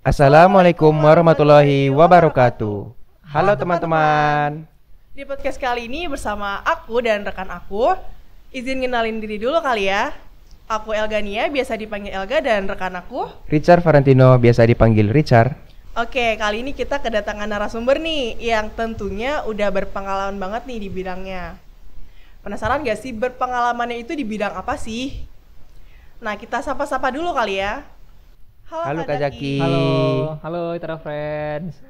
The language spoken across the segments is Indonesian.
Assalamualaikum warahmatullahi wabarakatuh. Halo teman-teman. Di podcast kali ini bersama aku dan rekan aku. Izin kenalin diri dulu kali ya. Aku Elgania, biasa dipanggil Elga, dan rekan aku Richard Valentino, biasa dipanggil Richard. Oke, kali ini kita kedatangan narasumber nih yang tentunya udah berpengalaman banget nih di bidangnya. Penasaran gak sih berpengalamannya itu di bidang apa sih? Nah, kita sapa-sapa dulu kali ya. Halo Kak Jaki. Halo Itra Friends.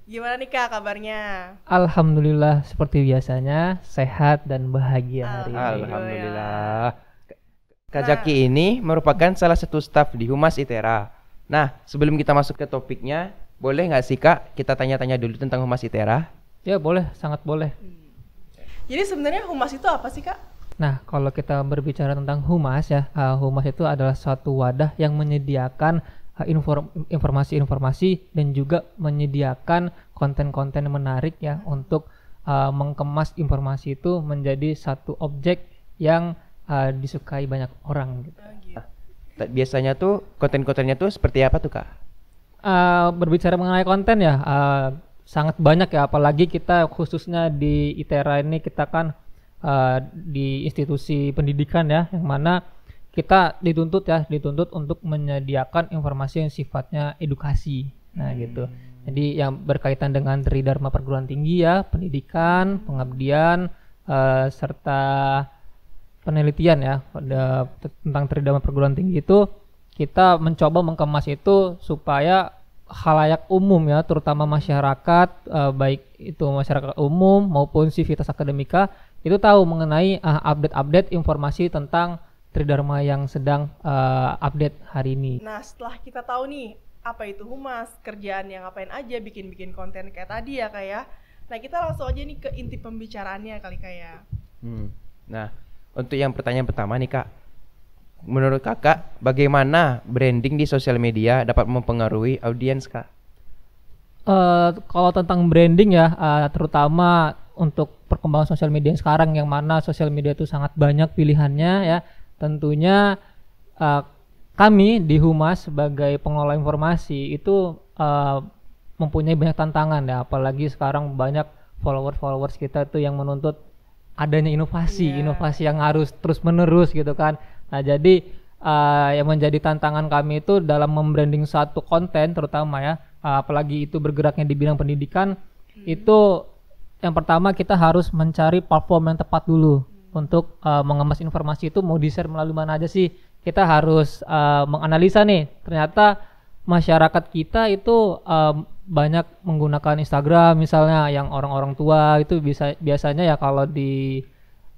Gimana nih Kak kabarnya? Alhamdulillah seperti biasanya sehat dan bahagia hari ini. Alhamdulillah. Kak Jaki ini merupakan salah satu staf di Humas ITERA. Nah, sebelum kita masuk ke topiknya, boleh nggak sih Kak kita tanya-tanya dulu tentang Humas ITERA? Ya boleh, sangat boleh. Jadi sebenarnya humas itu apa sih Kak? Nah, kalau kita berbicara tentang humas ya, humas itu adalah suatu wadah yang menyediakan informasi-informasi dan juga menyediakan konten-konten menarik ya untuk mengemas informasi itu menjadi satu objek yang disukai banyak orang gitu. Biasanya tuh konten-kontennya tuh seperti apa tuh Kak? Berbicara mengenai konten ya, sangat banyak ya, apalagi kita khususnya di ITERA ini kita kan di institusi pendidikan ya, yang mana kita dituntut untuk menyediakan informasi yang sifatnya edukasi. Nah gitu. Jadi yang berkaitan dengan Tridharma perguruan tinggi ya, pendidikan, pengabdian, serta penelitian ya tentang Tridharma perguruan tinggi itu kita mencoba mengemas itu supaya khalayak umum ya, terutama masyarakat, baik itu masyarakat umum maupun sivitas akademika itu tahu mengenai update-update informasi tentang Tridharma yang sedang update hari ini. Nah, setelah kita tahu nih apa itu humas, kerjaan yang ngapain aja, bikin konten kayak tadi ya Kak ya. Nah, kita langsung aja nih ke inti pembicaraannya kali Kak ya. Nah, untuk yang pertanyaan pertama nih Kak, menurut Kakak bagaimana branding di sosial media dapat mempengaruhi audiens Kak? Kalau tentang branding ya, terutama untuk perkembangan sosial media sekarang yang mana sosial media itu sangat banyak pilihannya ya, tentunya kami di Humas sebagai pengelola informasi itu mempunyai banyak tantangan ya, apalagi sekarang banyak followers kita itu yang menuntut adanya inovasi yang harus terus menerus gitu kan. Nah jadi yang menjadi tantangan kami itu dalam membranding satu konten terutama ya, apalagi itu bergeraknya di bidang pendidikan, itu yang pertama kita harus mencari platform yang tepat dulu untuk mengemas informasi itu mau di-share melalui mana aja sih. Kita harus menganalisa nih, ternyata masyarakat kita itu banyak menggunakan Instagram misalnya, yang orang-orang tua itu biasanya ya kalau di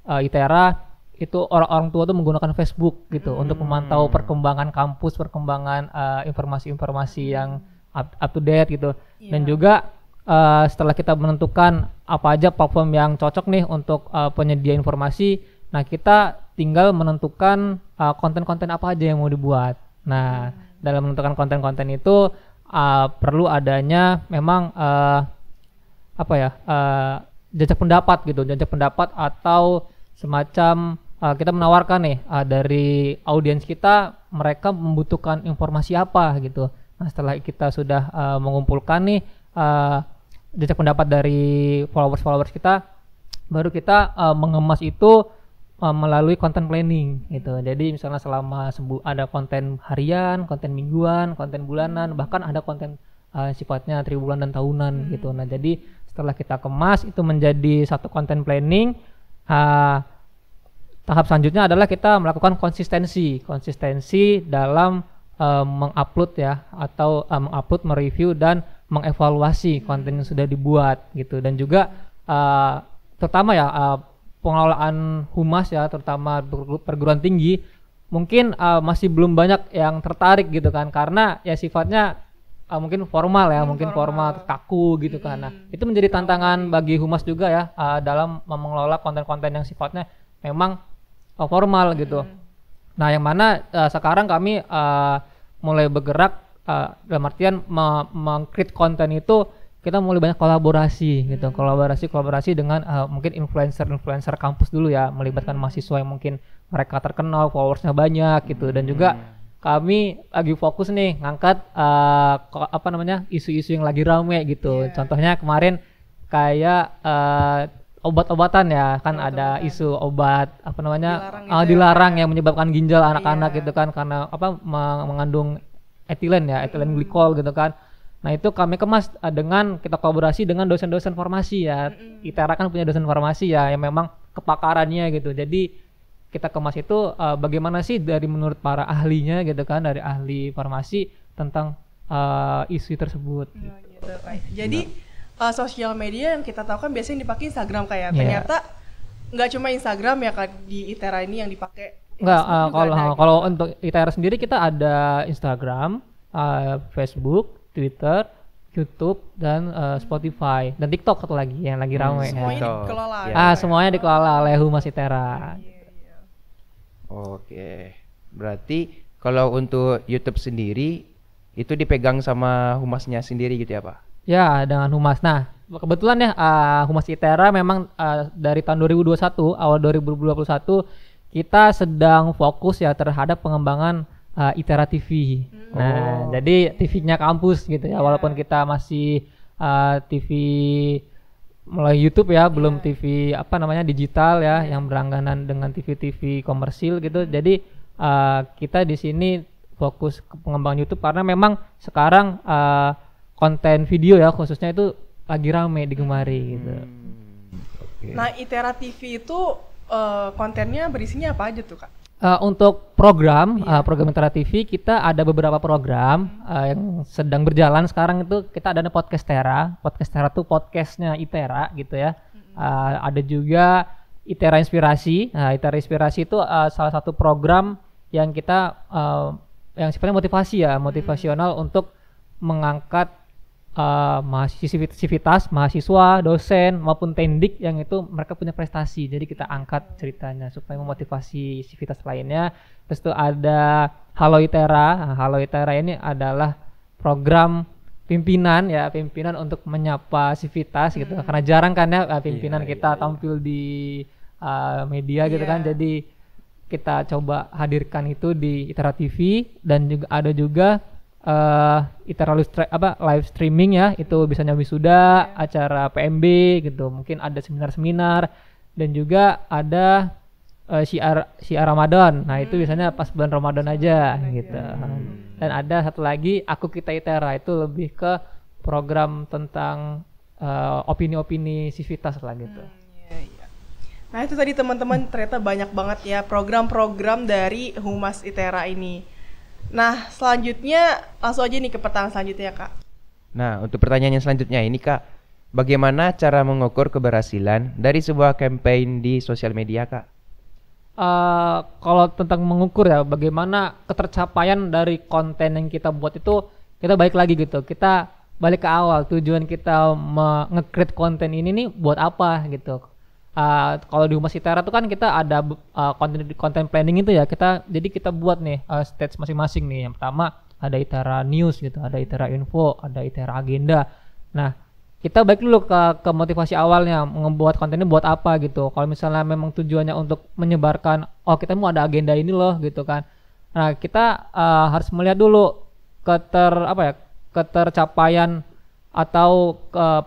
ITERA itu orang-orang tua tuh menggunakan Facebook gitu untuk memantau perkembangan kampus, perkembangan informasi-informasi yang up to date gitu. Dan juga setelah kita menentukan apa aja platform yang cocok nih untuk penyedia informasi, nah kita tinggal menentukan konten-konten apa aja yang mau dibuat. Nah dalam menentukan konten-konten itu perlu adanya memang jajak pendapat atau semacam kita menawarkan nih dari audiens kita, mereka membutuhkan informasi apa gitu. Nah setelah kita sudah mengumpulkan nih jajak pendapat dari followers kita, baru kita mengemas itu melalui konten planning gitu. Jadi misalnya selama ada konten harian, konten mingguan, konten bulanan, bahkan ada konten sifatnya triwulan dan tahunan gitu. Nah jadi setelah kita kemas itu menjadi satu konten planning, tahap selanjutnya adalah kita melakukan konsistensi dalam mengupload ya, atau mengupload, mereview dan mengevaluasi konten yang sudah dibuat gitu. Dan juga terutama ya pengelolaan humas ya, terutama perguruan tinggi mungkin masih belum banyak yang tertarik gitu kan, karena ya sifatnya mungkin formal ya, formal kaku gitu kan. Nah itu menjadi tantangan bagi humas juga ya, dalam mengelola konten-konten yang sifatnya memang formal gitu. Nah yang mana sekarang kami mulai bergerak dalam artian meng-create konten itu, kita mulai banyak kolaborasi gitu, kolaborasi dengan mungkin influencer kampus dulu ya, melibatkan mahasiswa yang mungkin mereka terkenal, followersnya banyak gitu. Dan juga kami lagi fokus nih ngangkat isu-isu yang lagi rame gitu. Contohnya kemarin kayak obat-obatan ya, kan ada isu obat dilarang yang menyebabkan ginjal anak-anak gitu kan, karena mengandung etilen glikol gitu kan. Nah itu kami kemas dengan kita kolaborasi dengan dosen-dosen farmasi ya. ITERA kan punya dosen farmasi ya yang memang kepakarannya gitu. Jadi kita kemas itu bagaimana sih dari menurut para ahlinya gitu kan, dari ahli farmasi tentang isu tersebut. Gitu. Jadi sosial media yang kita tahu kan biasanya dipakai Instagram kayak ternyata nggak cuma Instagram ya Kak di ITERA ini yang dipakai. Enggak, kalau untuk ITERA sendiri kita ada Instagram, Facebook, Twitter, YouTube dan Spotify dan TikTok satu lagi yang lagi ramai. Semuanya dikelola. Semuanya dikelola oleh Humas ITERA. Oke, berarti kalau untuk YouTube sendiri itu dipegang sama humasnya sendiri gitu ya Pak? Ya, dengan humas. Nah, kebetulan ya Humas ITERA memang dari tahun 2021, awal 2021 kita sedang fokus ya terhadap pengembangan ITERA TV. Nah, jadi TV-nya kampus gitu ya, walaupun kita masih TV melalui YouTube ya, belum TV digital ya, yang berlangganan dengan TV komersil gitu. Jadi kita di sini fokus ke pengembangan YouTube karena memang sekarang konten video ya khususnya itu lagi rame digemari gitu. Nah, ITERA TV itu kontennya berisinya apa aja tuh Kak? Untuk program ITERA TV kita ada beberapa program yang sedang berjalan sekarang. Itu kita ada podcast TERA tuh podcastnya ITERA gitu ya. Ada juga ITERA Inspirasi. ITERA Inspirasi itu salah satu program yang kita yang sifatnya motivasional untuk mengangkat mahasiswa, dosen maupun tendik yang itu mereka punya prestasi. Jadi kita angkat ceritanya supaya memotivasi sivitas lainnya. Terus itu ada Halo ITERA. Halo ITERA ini adalah program pimpinan untuk menyapa sivitas gitu. Karena jarang kan ya pimpinan kita tampil di media gitu kan. Jadi kita coba hadirkan itu di ITERA TV dan juga ada juga ITERA live streaming ya, itu biasanya wisuda, acara PMB gitu, mungkin ada seminar-seminar dan juga ada syiar Ramadan. Nah itu biasanya pas bulan Ramadan aja gitu. Dan ada satu lagi Aku Kita ITERA, itu lebih ke program tentang opini-opini sivitas lah gitu. Nah itu tadi teman-teman, ternyata banyak banget ya program-program dari Humas ITERA ini. Nah, selanjutnya langsung aja nih ke pertanyaan selanjutnya, Kak. Nah, untuk pertanyaan yang selanjutnya ini, Kak, bagaimana cara mengukur keberhasilan dari sebuah campaign di sosial media, Kak? Kalau tentang mengukur ya, bagaimana ketercapaian dari konten yang kita buat itu, kita balik lagi gitu. Kita balik ke awal, tujuan kita nge-create konten ini nih buat apa gitu. Kalau di Humas ITERA tuh kan kita ada konten planning itu ya, kita buat nih stage masing-masing nih. Yang pertama ada ITERA News gitu, ada ITERA Info, ada ITERA Agenda. Nah kita balik dulu ke motivasi awalnya, membuat kontennya buat apa gitu. Kalau misalnya memang tujuannya untuk menyebarkan, kita mau ada agenda ini loh gitu kan. Nah kita harus melihat dulu ketercapaian atau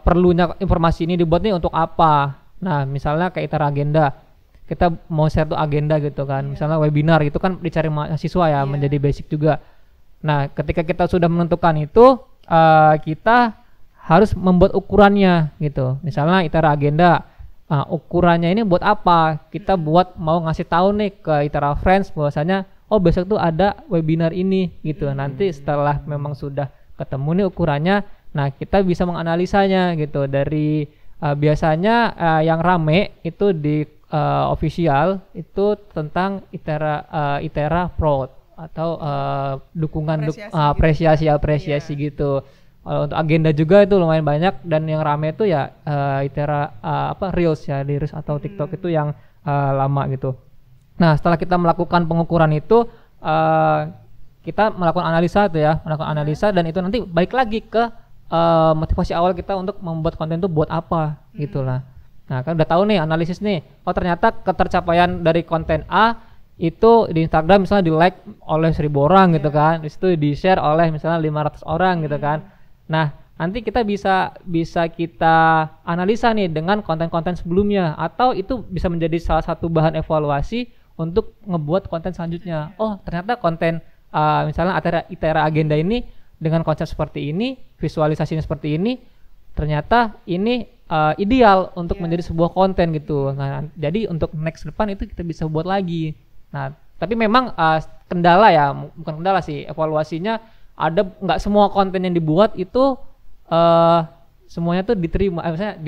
perlunya informasi ini dibuat nih untuk apa. Nah misalnya kayak ITERA Agenda, kita mau share tuh agenda gitu kan, misalnya webinar itu kan dicari mahasiswa ya, menjadi basic juga. Nah ketika kita sudah menentukan itu, kita harus membuat ukurannya gitu. Misalnya ITERA Agenda, ukurannya ini buat apa? Kita buat mau ngasih tahu nih ke ITERA Friends bahwasanya besok tuh ada webinar ini gitu. Nanti setelah memang sudah ketemu nih ukurannya, nah kita bisa menganalisanya gitu. Dari biasanya yang rame itu di official itu tentang ITERA Proud atau dukungan apresiasi gitu. Untuk agenda juga itu lumayan banyak, dan yang rame itu ya ITERA Reels ya, di Reels atau TikTok itu yang lama gitu. Nah setelah kita melakukan pengukuran itu, kita melakukan analisa dan itu nanti balik lagi ke motivasi awal kita untuk membuat konten itu buat apa gitulah. Nah kan udah tahu nih analisis nih, ternyata ketercapaian dari konten A itu di Instagram misalnya di like oleh 1.000 orang gitu kan, di situ di share oleh misalnya 500 orang gitu kan. Nah nanti kita bisa kita analisa nih dengan konten-konten sebelumnya, atau itu bisa menjadi salah satu bahan evaluasi untuk ngebuat konten selanjutnya. Oh ternyata konten misalnya Itera Agenda ini dengan konsep seperti ini, visualisasinya seperti ini, ternyata ini ideal untuk menjadi sebuah konten gitu. Nah jadi untuk next depan itu kita bisa buat lagi. Nah, tapi memang kendala ya, bukan kendala sih, evaluasinya ada nggak semua konten yang dibuat itu semuanya tuh diterima, misalnya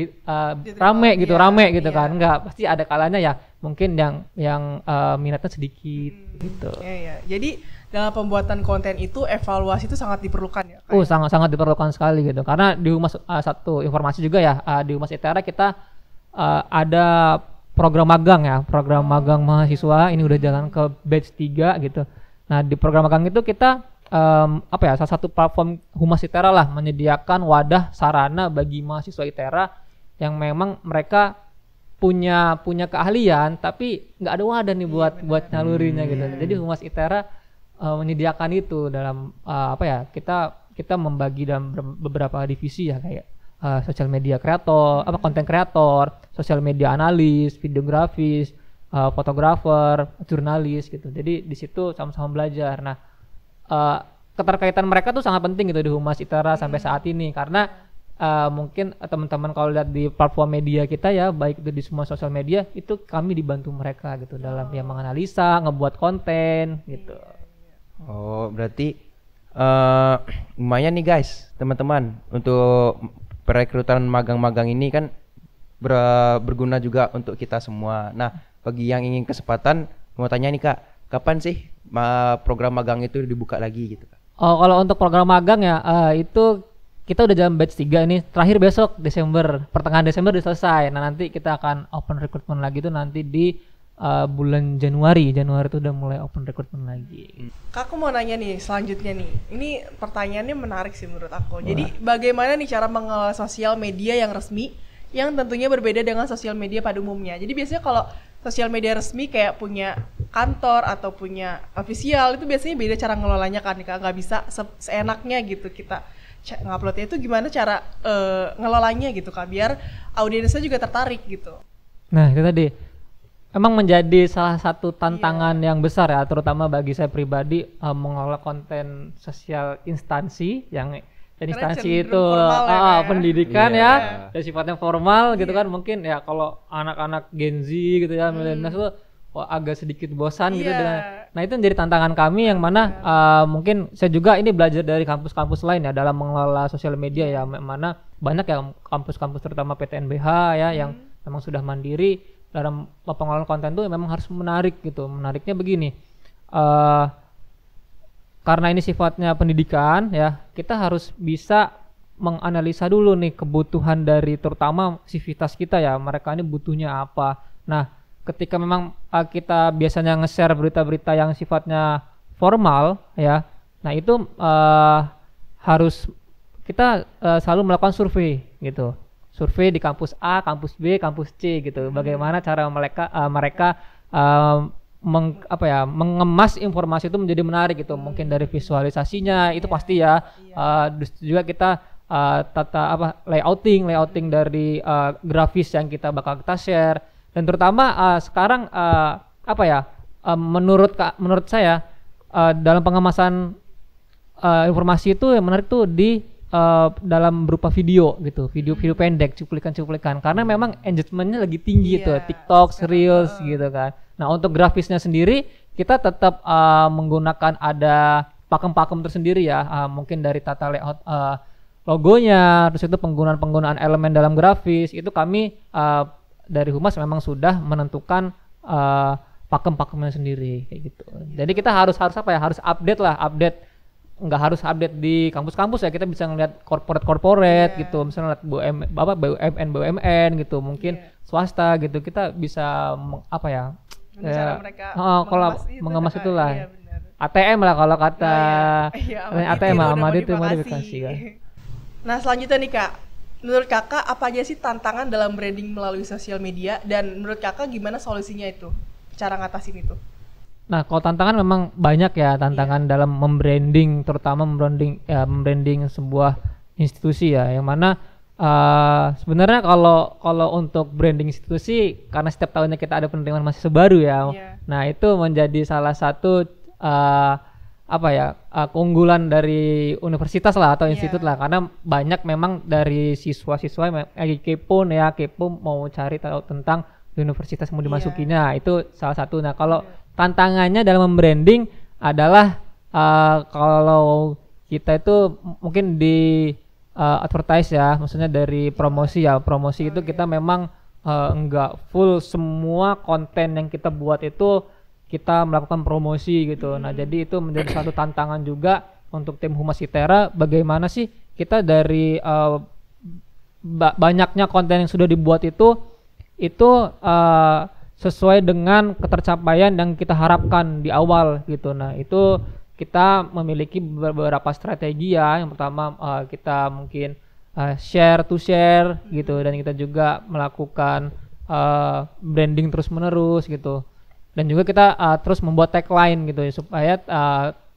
rame gitu kan, nggak, pasti ada kalanya ya, mungkin yang minatnya sedikit gitu. Iya. Jadi dalam pembuatan konten itu evaluasi itu sangat diperlukan ya? Sangat diperlukan sekali gitu, karena di Humas satu informasi juga ya, di Humas ITERA kita ada program magang mahasiswa, ini udah jalan ke batch 3 gitu. Nah di program magang itu kita salah satu platform Humas ITERA lah menyediakan wadah sarana bagi mahasiswa ITERA yang memang mereka punya keahlian tapi nggak ada wadah nih buat nyalurinya gitu. Jadi Humas ITERA menyediakan itu dalam kita membagi dalam beberapa divisi ya, kayak sosial media kreator, konten kreator, sosial media analis, videografis, fotografer, jurnalis gitu. Jadi di situ sama-sama belajar. Nah, keterkaitan mereka tuh sangat penting gitu di Humas ITERA sampai saat ini, karena mungkin teman-teman kalau lihat di platform media kita ya, baik itu di semua sosial media, itu kami dibantu mereka gitu dalam yang menganalisa, ngebuat konten gitu. Oh, berarti lumayan nih guys, teman-teman, untuk perekrutan magang-magang ini kan berguna juga untuk kita semua. Nah, bagi yang ingin kesempatan, mau tanya nih Kak, kapan sih program magang itu dibuka lagi gitu Kak? Oh, kalau untuk program magang ya, itu kita udah jalan batch 3 ini, terakhir besok pertengahan Desember udah selesai. Nah nanti kita akan open recruitment lagi tuh nanti di bulan Januari itu udah mulai open recruitment lagi. Kak, aku mau nanya nih selanjutnya nih. Ini pertanyaannya menarik sih menurut aku. Jadi bagaimana nih cara mengelola sosial media yang resmi yang tentunya berbeda dengan sosial media pada umumnya. Jadi biasanya kalau sosial media resmi kayak punya kantor atau punya official, itu biasanya beda cara ngelolanya kan, Kak. Nggak bisa seenaknya gitu kita nguploadnya. Itu gimana cara ngelolanya gitu Kak, biar audiensnya juga tertarik gitu. Nah itu tadi emang menjadi salah satu tantangan yang besar ya, terutama bagi saya pribadi, mengelola konten sosial instansi yang instansi itu pendidikan ya, dan sifatnya formal gitu kan. Mungkin ya kalau anak-anak Gen Z gitu ya, milenial itu agak sedikit bosan gitu. Nah itu menjadi tantangan kami, yang mana mungkin saya juga ini belajar dari kampus-kampus lain ya dalam mengelola sosial media ya, mana banyak ya kampus-kampus terutama PTNBH ya yang memang sudah mandiri dalam pengelolaan konten tuh memang harus menarik gitu. Menariknya begini, karena ini sifatnya pendidikan ya, kita harus bisa menganalisa dulu nih kebutuhan dari terutama sivitas kita ya, mereka ini butuhnya apa. Nah ketika memang kita biasanya nge-share berita-berita yang sifatnya formal ya, nah itu harus kita selalu melakukan survei gitu. Survei di kampus A, kampus B, kampus C gitu. Bagaimana cara mereka mengemas informasi itu menjadi menarik gitu. Mungkin dari visualisasinya itu pasti ya. Juga kita layouting dari grafis yang kita bakal kita share. Dan terutama sekarang menurut saya dalam pengemasan informasi itu yang menarik tuh di dalam berupa video gitu, video pendek, cuplikan, karena memang engagementnya lagi tinggi tuh, TikTok, Reels gitu kan. Nah untuk grafisnya sendiri kita tetap menggunakan ada pakem-pakem tersendiri ya, mungkin dari tata layout logonya, terus itu penggunaan elemen dalam grafis itu kami dari Humas memang sudah menentukan pakem-pakemnya sendiri kayak gitu. Jadi kita harus update. Nggak harus update di kampus-kampus ya, kita bisa ngeliat corporate gitu, misalnya BUMN gitu, mungkin swasta gitu, kita bisa mengemas itulah. ATM lah kalau kata ATM Ahmad itu modifikasi kan. Nah selanjutnya nih Kak, menurut Kakak apa aja sih tantangan dalam branding melalui sosial media, dan menurut Kakak gimana solusinya itu, cara ngatasin itu? Nah, kalau tantangan memang banyak ya tantangan dalam membranding, terutama membranding sebuah institusi ya, yang mana sebenarnya kalau untuk branding institusi, karena setiap tahunnya kita ada penerimaan mahasiswa baru ya. Nah, itu menjadi salah satu keunggulan dari universitas lah atau institut lah, karena banyak memang dari siswa-siswa yang kepo mau cari tahu tentang universitas mau dimasukinya, itu salah satu. Nah, kalau tantangannya dalam membranding adalah kalau kita itu mungkin di advertise ya, maksudnya dari promosi itu kita memang enggak full semua konten yang kita buat itu kita melakukan promosi gitu. Nah, jadi itu menjadi satu tantangan juga untuk tim Humas ITERA, bagaimana sih kita dari banyaknya konten yang sudah dibuat itu sesuai dengan ketercapaian yang kita harapkan di awal gitu. Nah, itu kita memiliki beberapa strategi ya. Yang pertama kita mungkin share to share gitu, dan kita juga melakukan branding terus menerus gitu. Dan juga kita terus membuat tagline gitu ya, supaya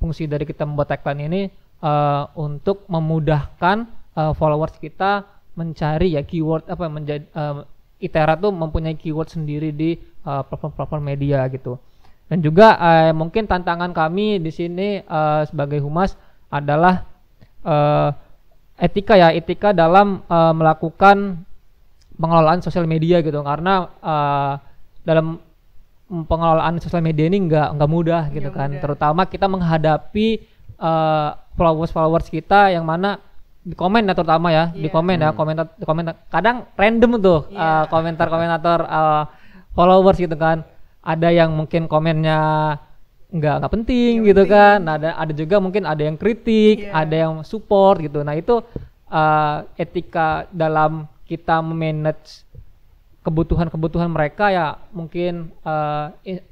fungsi dari kita membuat tagline ini untuk memudahkan followers kita mencari ya keyword ITERA tuh mempunyai keyword sendiri di platform media gitu. Dan juga mungkin tantangan kami di sini sebagai humas adalah etika dalam melakukan pengelolaan sosial media gitu, karena dalam pengelolaan sosial media ini nggak mudah gitu kan. Terutama kita menghadapi followers kita yang mana di komen ya, terutama ya di komen kadang random tuh komentar-komentator followers gitu kan. Ada yang mungkin komennya nggak penting gitu kan. Nah, ada juga mungkin ada yang kritik, ada yang support gitu. Nah, itu etika dalam kita memanage kebutuhan mereka ya, mungkin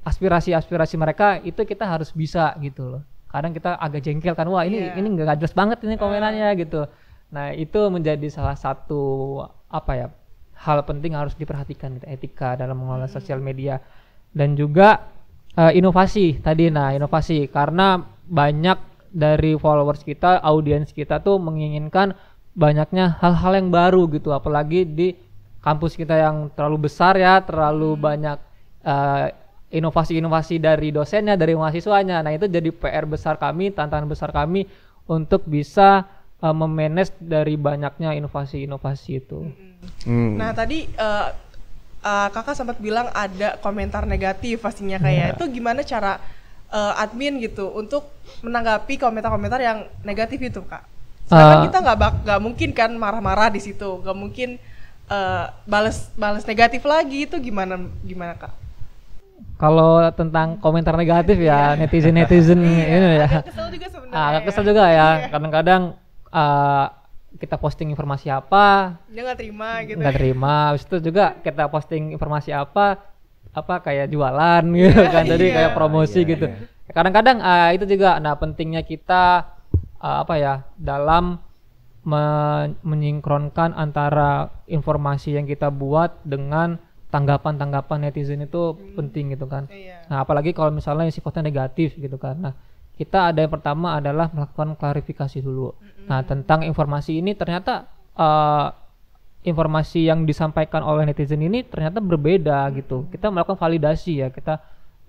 aspirasi mereka itu kita harus bisa gitu loh. Kadang kita agak jengkel kan, wah ini nggak jelas banget ini komenannya gitu. Nah, itu menjadi salah satu hal penting harus diperhatikan gitu, etika dalam mengelola sosial media. Dan juga inovasi tadi. Nah, inovasi karena banyak dari followers kita, audiens kita tuh menginginkan banyaknya hal-hal yang baru gitu, apalagi di kampus kita yang terlalu besar ya, terlalu banyak inovasi-inovasi dari dosennya, dari mahasiswanya. Nah, itu jadi PR besar kami, tantangan besar kami untuk bisa memanage dari banyaknya inovasi-inovasi itu. Nah, tadi kakak sempat bilang ada komentar negatif pastinya kayak itu gimana cara admin gitu untuk menanggapi komentar-komentar yang negatif itu, Kak? Karena kita nggak mungkin kan marah-marah di situ, nggak mungkin balas negatif lagi, itu gimana Kak? Kalau tentang komentar negatif ya netizen ini ya. Agak kesel juga sebenarnya. Agak kesel juga ya. Kadang-kadang kita posting informasi apa dia nggak terima gitu. Nggak terima. Habis itu juga kita posting informasi apa kayak jualan gitu kan. Jadi kayak promosi gitu. Kadang-kadang itu juga pentingnya kita dalam menyinkronkan antara informasi yang kita buat dengan tanggapan netizen itu penting gitu kan. Nah, apalagi kalau misalnya sifatnya negatif gitu kan. Nah, kita ada yang pertama adalah melakukan klarifikasi dulu. Nah, tentang informasi ini ternyata informasi yang disampaikan oleh netizen ini ternyata berbeda gitu. Kita melakukan validasi ya, kita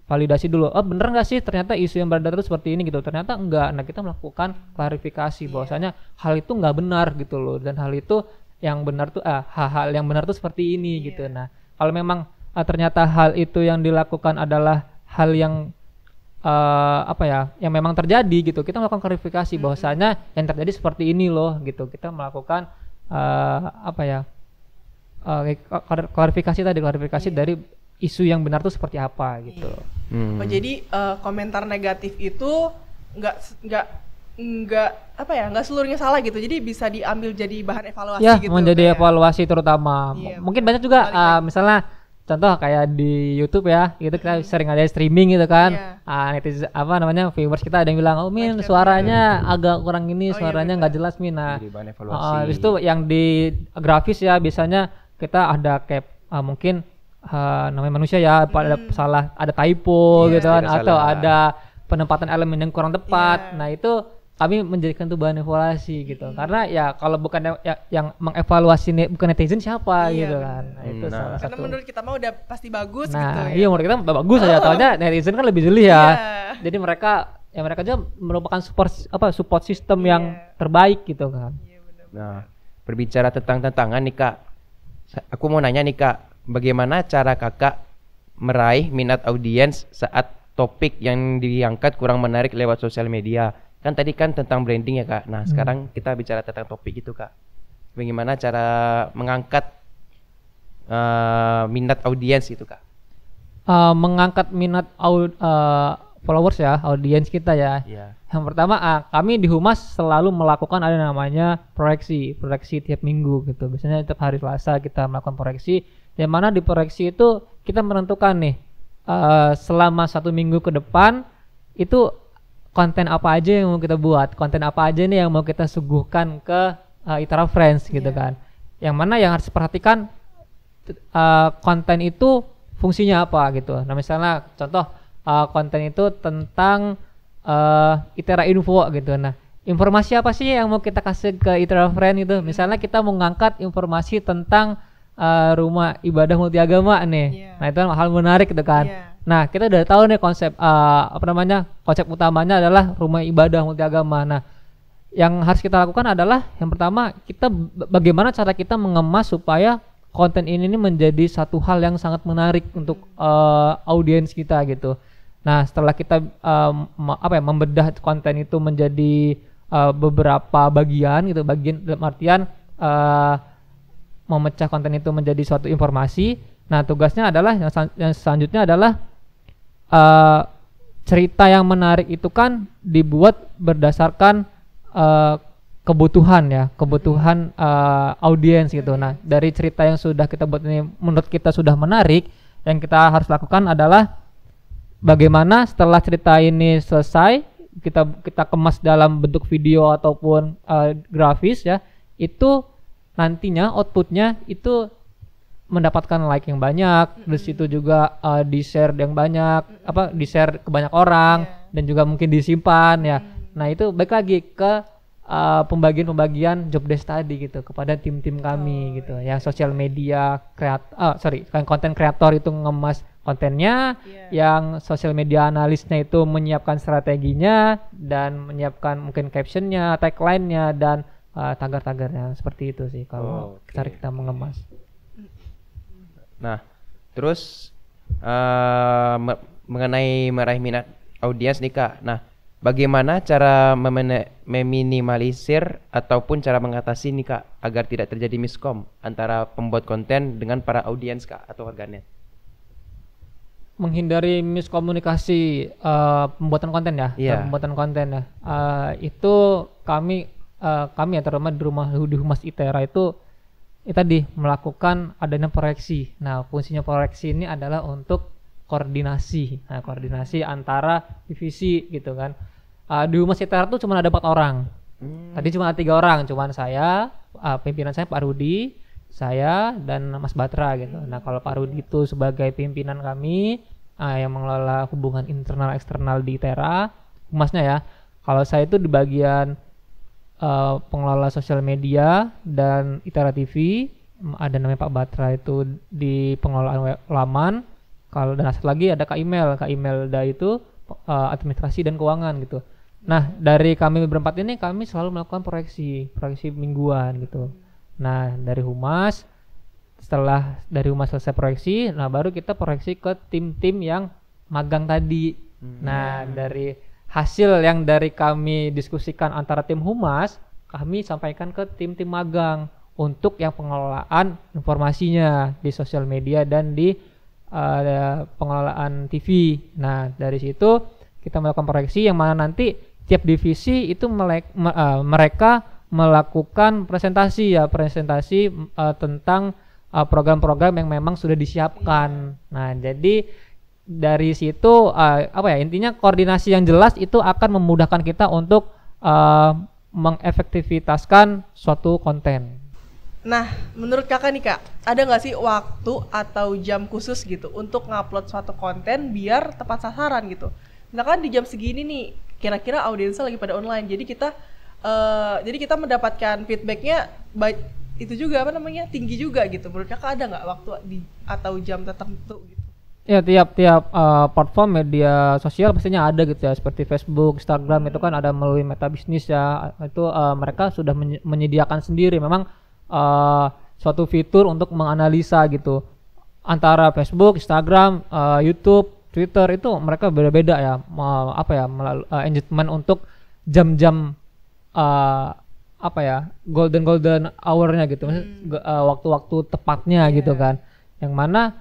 validasi dulu. Oh, bener nggak sih ternyata isu yang beredar itu seperti ini gitu? Ternyata enggak. Nah, kita melakukan klarifikasi bahwasanya hal itu nggak benar gitu loh. Dan hal itu yang benar tuh hal yang benar tuh seperti ini gitu. Nah, kalau memang ternyata hal itu yang dilakukan adalah hal yang yang memang terjadi gitu, kita melakukan klarifikasi bahwasanya yang terjadi seperti ini loh gitu. Kita melakukan klarifikasi dari isu yang benar tuh seperti apa gitu. Oh, jadi komentar negatif itu nggak seluruhnya salah gitu, jadi bisa diambil jadi bahan evaluasi gitu. Menjadi evaluasi terutama. Mungkin banyak juga misalnya contoh kayak di YouTube ya, itu kita sering ada streaming gitu kan. Netizen viewers kita ada yang bilang, "Oh, Min, suaranya agak kurang ini, suaranya nggak jelas, Min." Nah, habis itu yang di grafis ya biasanya kita ada kayak mungkin namanya manusia ya, ada salah, ada typo gitu kan, Tidak atau salah. ada penempatan elemen yang kurang tepat. Iya. Nah itu kami menjadikan itu bahan evaluasi gitu. Karena ya kalau bukan yang mengevaluasi bukan netizen siapa Iya, gitu bener. kan. Nah, itu Nah. salah Karena satu. menurut kita mah udah pasti bagus gitu Nah, ya. iya menurut kita bagus aja, taunya netizen kan lebih jeli ya. Iya. Jadi mereka juga merupakan support system Iya. yang terbaik gitu kan. Iya, bener. Nah, berbicara tentang tantangan nih Kak, aku mau nanya nih Kak, bagaimana cara Kakak meraih minat audiens saat topik yang diangkat kurang menarik lewat sosial media? Kan tadi kan tentang branding ya Kak. Nah, sekarang kita bicara tentang topik itu Kak. Bagaimana cara mengangkat minat audiens itu Kak? Mengangkat minat followers ya, audiens kita ya. Iya. Yang pertama, kami di Humas selalu melakukan ada namanya proyeksi tiap minggu gitu. Biasanya tiap hari Selasa kita melakukan proyeksi. Yang mana di proyeksi itu kita menentukan nih selama 1 minggu ke depan itu konten apa aja yang mau kita buat, konten apa aja nih yang mau kita suguhkan ke Itera Friends gitu kan. Yang mana yang harus diperhatikan konten itu fungsinya apa gitu. Nah misalnya contoh konten itu tentang Itera Info gitu. Nah informasi apa sih yang mau kita kasih ke Itera Friends gitu. Misalnya kita mau ngangkat informasi tentang rumah ibadah multiagama nih. Iya. Nah itu hal menarik gitu kan. Iya. Nah kita udah tahu nih konsep konsep utamanya adalah rumah ibadah multiagama. Nah yang harus kita lakukan adalah yang pertama kita bagaimana cara kita mengemas supaya konten ini menjadi satu hal yang sangat menarik untuk audiens kita gitu. Nah setelah kita membedah konten itu menjadi beberapa bagian gitu, bagian dalam artian memecah konten itu menjadi suatu informasi. Nah tugasnya adalah yang selanjutnya adalah cerita yang menarik itu kan dibuat berdasarkan kebutuhan audiens gitu. Nah dari cerita yang sudah kita buat ini menurut kita sudah menarik, yang kita harus lakukan adalah bagaimana setelah cerita ini selesai kita kemas dalam bentuk video ataupun grafis ya, itu nantinya outputnya itu mendapatkan like yang banyak, terus itu juga di share yang banyak, di share ke banyak orang dan juga mungkin disimpan ya. Nah itu balik lagi ke pembagian job desk tadi gitu kepada tim-tim kami gitu, yang sosial media konten kreator itu ngemas kontennya, yang sosial media analisnya itu menyiapkan strateginya dan menyiapkan mungkin captionnya, tagline-nya dan tagar-tagarnya. Seperti itu sih kalau cara kita mengemas. Nah, terus mengenai meraih minat audiens nih Kak. Nah, bagaimana cara meminimalisir ataupun cara mengatasi nih Kak agar tidak terjadi miskom antara pembuat konten dengan para audiens Kak atau warganet? Menghindari miskomunikasi pembuatan konten ya. Iya. Pembuatan konten ya. Itu kami ya terutama di Humas Itera itu tadi melakukan adanya proyeksi. Nah, fungsinya proyeksi ini adalah untuk koordinasi. Nah, koordinasi antara divisi gitu kan. Di Humas Itera tuh cuma ada 4 orang. Tadi cuma ada 3 orang, cuma saya, pimpinan saya Pak Rudi, saya dan Mas Batra gitu. Nah, kalau Pak Rudi itu sebagai pimpinan kami yang mengelola hubungan internal eksternal di Itera, Humasnya ya. Kalau saya itu di bagian pengelola sosial media dan Itera TV, ada namanya Pak Batra itu di pengelolaan laman. Kalau dan satu lagi ada Kak Imelda itu administrasi dan keuangan gitu. Nah dari kami berempat ini kami selalu melakukan proyeksi mingguan gitu. Nah dari Humas, setelah dari Humas selesai proyeksi, nah baru kita proyeksi ke tim-tim yang magang tadi. Nah dari hasil yang dari kami diskusikan antara tim Humas, kami sampaikan ke tim-tim magang untuk yang pengelolaan informasinya di sosial media dan di pengelolaan TV. Nah dari situ kita melakukan proyeksi yang mana nanti tiap divisi itu mereka melakukan presentasi tentang program-program yang memang sudah disiapkan. Nah jadi dari situ intinya koordinasi yang jelas itu akan memudahkan kita untuk mengefektivitaskan suatu konten. Nah, menurut kakak nih kak, ada nggak sih waktu atau jam khusus gitu untuk ngupload suatu konten biar tepat sasaran gitu? Misalkan di jam segini nih, kira-kira audiensnya lagi pada online, jadi kita mendapatkan feedbacknya itu juga apa namanya tinggi juga gitu. Menurut kakak ada nggak waktu atau jam tertentu gitu? Ya tiap platform media sosial pastinya ada gitu ya, seperti Facebook, Instagram itu kan ada melalui Meta Bisnis ya, itu mereka sudah menyediakan sendiri memang suatu fitur untuk menganalisa gitu antara Facebook, Instagram, YouTube, Twitter itu mereka beda-beda ya, engagement untuk jam-jam golden hour-nya gitu, waktu-waktu tepatnya gitu kan, yang mana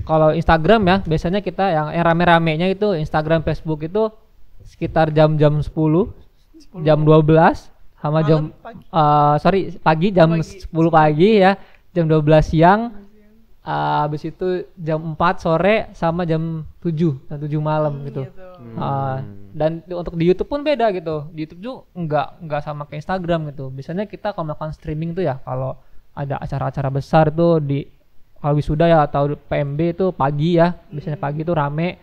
kalau Instagram ya biasanya kita yang rame-ramenya itu Instagram, Facebook itu sekitar jam-jam 10, jam 12 sama Malam, pagi jam 10 pagi ya, jam 12 siang, habis itu jam 4 sore sama jam 7 malam gitu. Dan untuk di YouTube pun beda gitu. Di YouTube juga enggak sama kayak Instagram gitu. Biasanya kita kalau melakukan streaming tuh ya kalau ada acara-acara besar tuh kalau wisuda ya atau PMB itu pagi ya, biasanya pagi itu rame,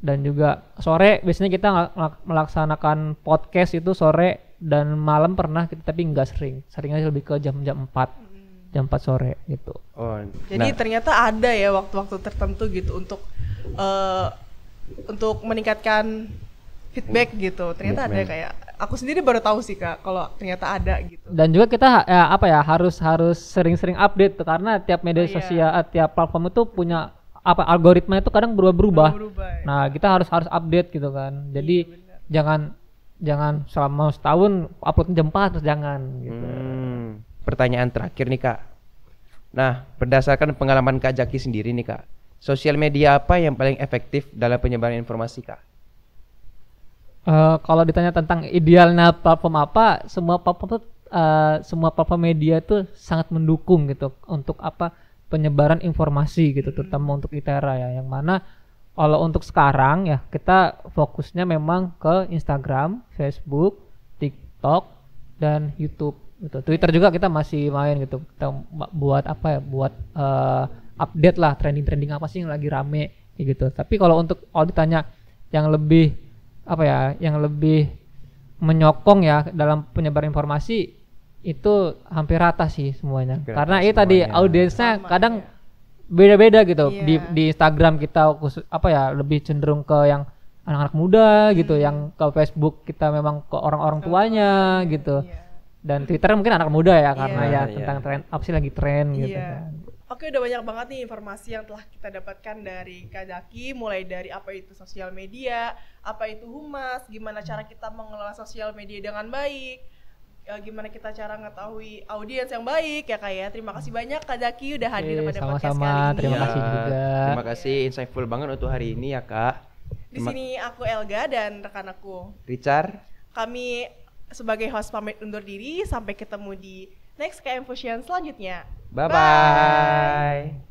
dan juga sore biasanya kita melaksanakan podcast itu sore dan malam pernah kita, tapi nggak seringnya lebih ke jam 4 sore gitu. Jadi ternyata ada ya waktu-waktu tertentu gitu untuk meningkatkan feedback gitu. Ternyata ada kayak aku sendiri baru tahu sih kak kalau ternyata ada gitu. Dan juga kita harus sering-sering update tuh, karena tiap media sosial, tiap platform itu punya algoritma itu kadang berubah-ubah. Ya. Nah, kita harus update gitu kan. Jadi jangan selama setahun upload jam 4 terus jangan gitu. Pertanyaan terakhir nih kak. Nah, berdasarkan pengalaman Kak Jaki sendiri nih kak, sosial media apa yang paling efektif dalam penyebaran informasi kak? Kalau ditanya tentang idealnya platform apa, semua platform media itu sangat mendukung gitu untuk penyebaran informasi gitu, terutama untuk ITERA ya, yang mana kalau untuk sekarang ya kita fokusnya memang ke Instagram, Facebook, TikTok, dan YouTube gitu. Twitter juga kita masih main gitu, kita buat update lah trending apa sih yang lagi rame gitu. Tapi kalau ditanya yang lebih menyokong ya dalam penyebaran informasi, itu hampir rata sih semuanya. Karena tadi audiensnya kadang beda-beda gitu. Di Instagram kita lebih cenderung ke yang anak-anak muda gitu, yang ke Facebook kita memang ke orang-orang tuanya gitu. Dan Twitter mungkin anak muda ya, karena tentang tren apa sih lagi tren gitu kan. Oke, udah banyak banget nih informasi yang telah kita dapatkan dari Kak Jaki, mulai dari apa itu sosial media, apa itu humas, gimana cara kita mengelola sosial media dengan baik, gimana kita cara mengetahui audiens yang baik ya Kak ya. Terima kasih banyak Kak Jaki udah hadir pada podcast kali ini. Terima kasih juga. Terima kasih, insightful banget untuk hari ini ya Kak. Di sini aku Elga dan rekan aku Richard. Kami sebagai host pamit undur diri, sampai ketemu di next KM Fusion selanjutnya. Bye.